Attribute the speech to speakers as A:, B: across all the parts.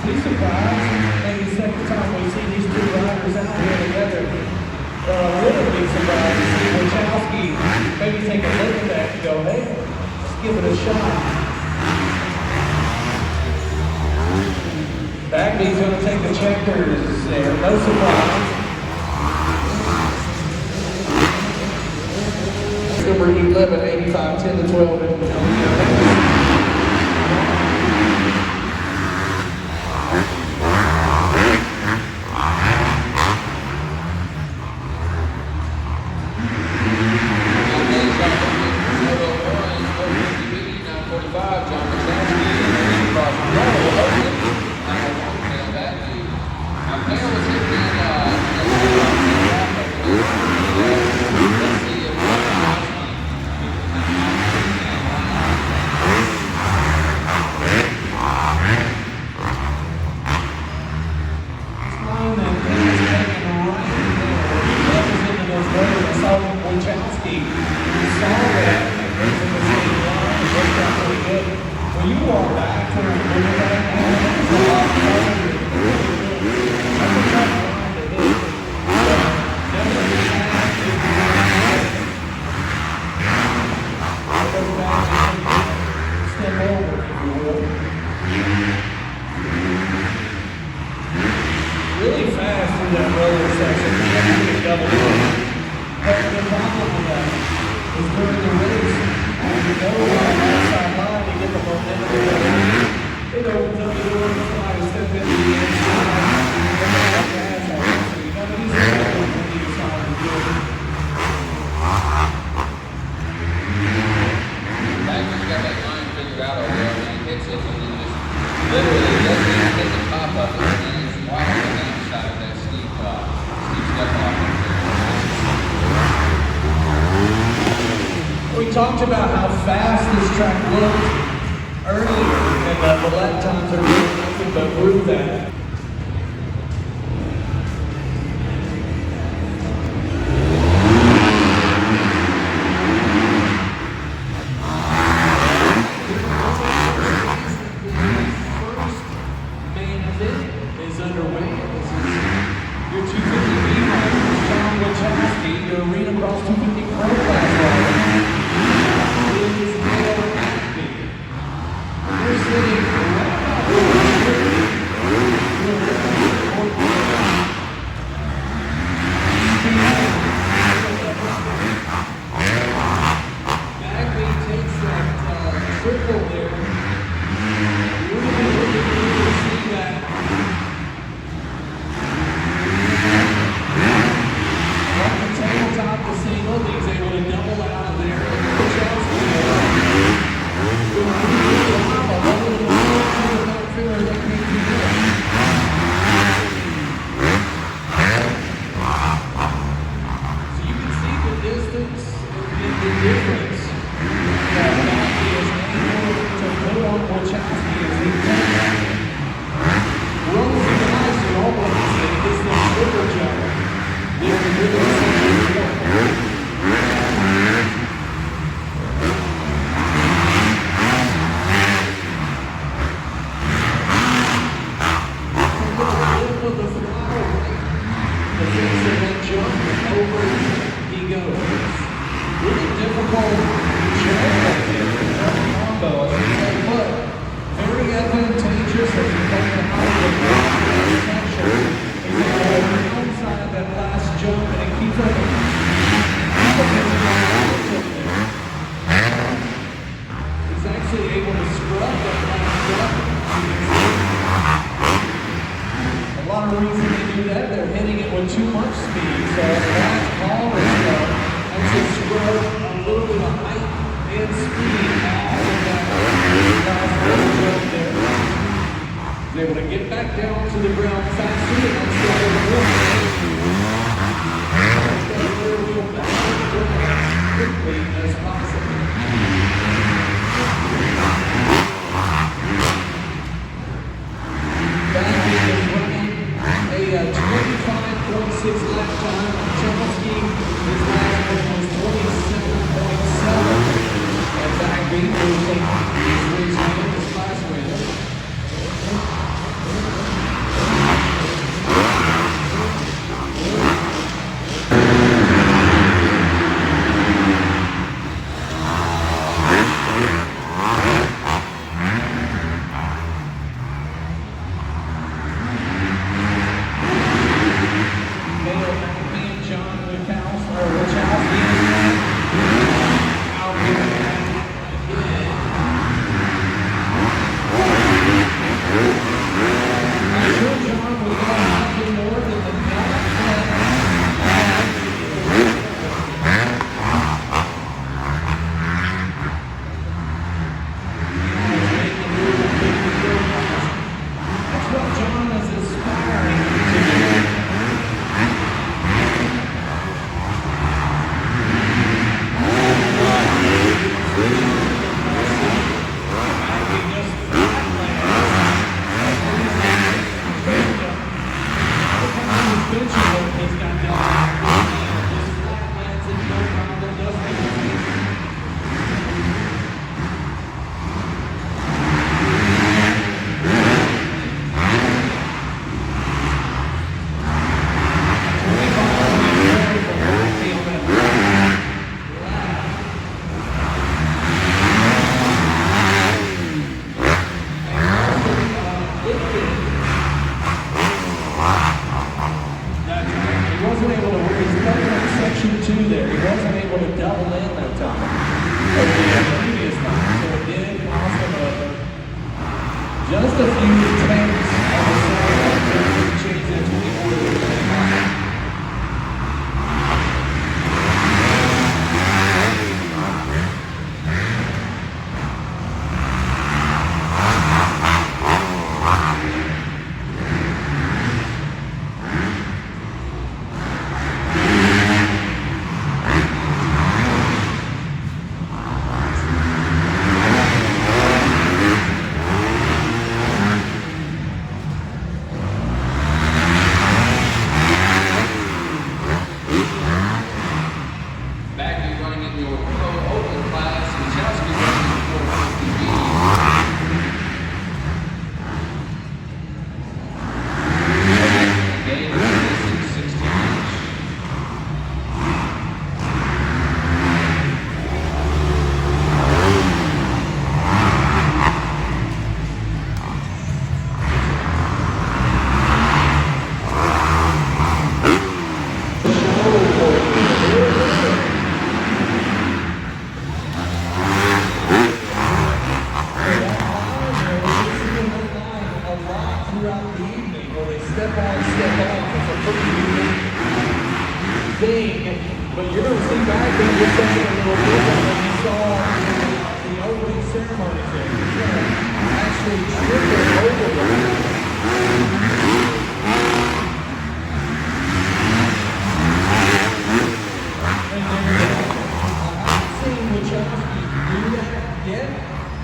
A: be surprised. Maybe the second time we see these two riders out here together. Wouldn't be surprised to see Wachowski maybe take a look at that and go, hey, let's give it a shot. Bagby's going to take the checkers there, no surprise. Number 11, 85, 10 to 12. Really fast through that roller section. Double. But the problem with that is during the race, when you go on the outside line, you get the momentum. It opens up the door for somebody to step into the inside. And then that gas out. So you got to be careful when you decide to do it.
B: Magnus got that line figured out over there. When he hits it, and he just literally doesn't even hit the top of it. And he's right on the inside of that steep step off.
A: We talked about how fast this track looked earlier, and the lap times are really nothing but prove that. First main event is underway. This is your 250B rider, John Wachowski, your Arena Cross 250 Pro Class rider. We're sitting right about Bagby takes that triple there. You're going to see that. On the tabletop, the single, he's able to double out of there. Too much speed, so as last call is done, that's a scrub, a little bit of height and speed off of that last jump there. He's able to get back down to the ground faster and then start to move. As quickly as possible. Bagby is running a 25.6 lap time. Wachowski, his last one was 27.7. And Bagby will take his race win, his last win. there. He wasn't able to double in that time. But the previous time, so it did cost him just a few tenths on the side to change it to 24.
B: Bagley running in your pro open class, Wachowski running in your 450B. Game is 16 inch.
A: Throughout the evening, where they step on, step off. It's a pretty unique thing. But you're going to see Bagley do something a little different than you saw the opening ceremony there. He's going to actually triple overlap. And there you go. I haven't seen Wachowski do that yet,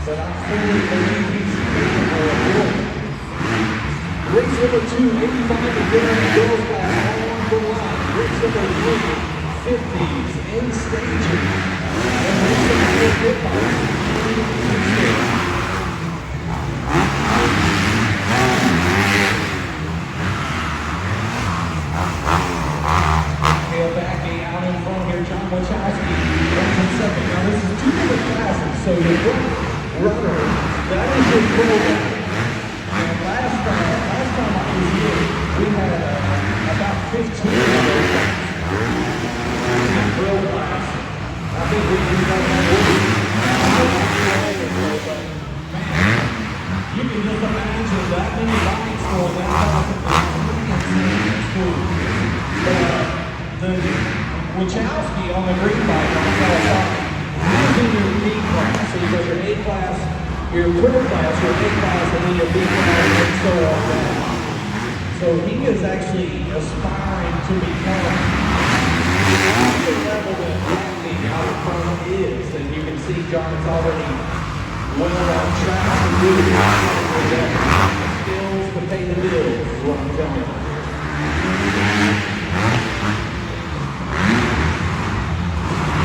A: but I fully believe he's capable of doing it. Race number 2, 85 again, girls class, all on the line. Race number 3, 50s in staging. And race number 4, hip-hop, Kale Bagley out in front here, John Wachowski runs in second. Now this is 2 different classes, so your front runner, that is your pro back. And last time I was here, we had about 15 of those in the drill class. I think we got that one. Man, you can just imagine that many lines going down. The Wachowski on the green bike on Kawasaki, he's in your B class. So you got your A class, your third class, your A class, and then your B class, and so on down. So he is actually aspiring to become the level that Bagley out in front is. And you can see John's already well on track to do it. Skills to pay the bills is what I'm telling you.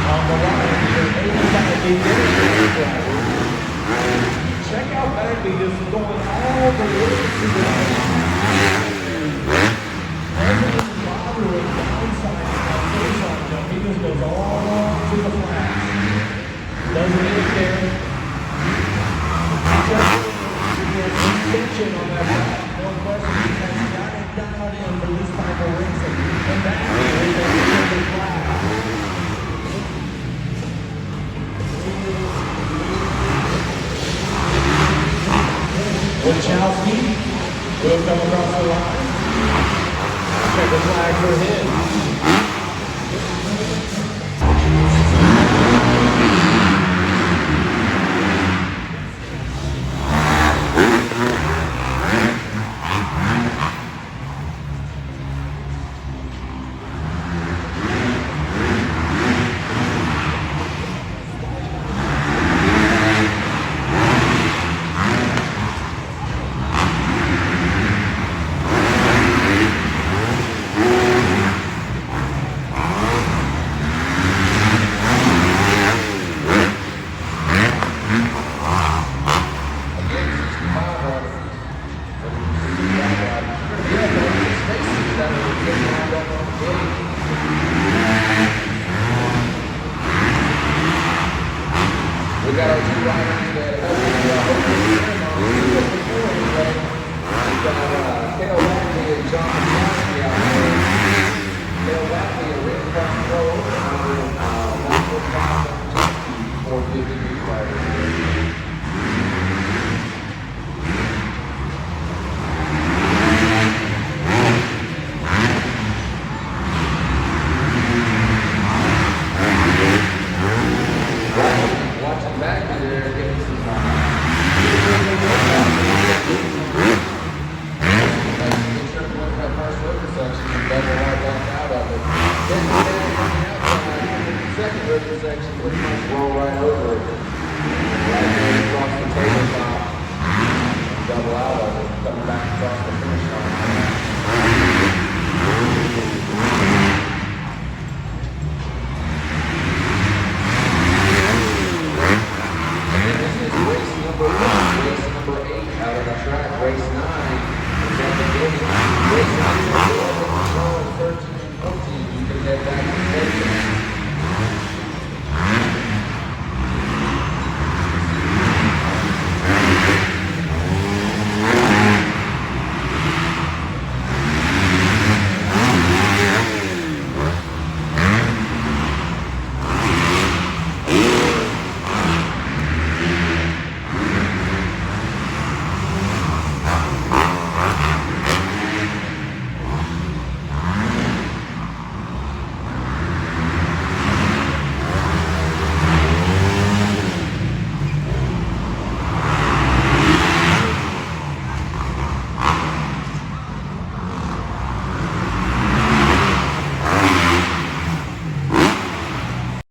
A: On the line, your 85 driver. Check out Bagley just going all the way to the line. Doesn't bother with downside on face-on jump. He just goes all to the flat. Doesn't even care. Just extension on that flat. No question. He has got it dialed in for this type of racing. And Bagley is a really flat. Wachowski will come across the line. Check the flag for him. We got our two riders that help We got Kale Bagley and John Wachowski out there. Kale Bagley, a
B: down the road, 450 replay. Watching back in there, getting some that first river section and double right back out of it. Then you stand on the outside, the second river section pretty much roll right over it. Right there across the tabletop, double out of it, coming back across the finish line.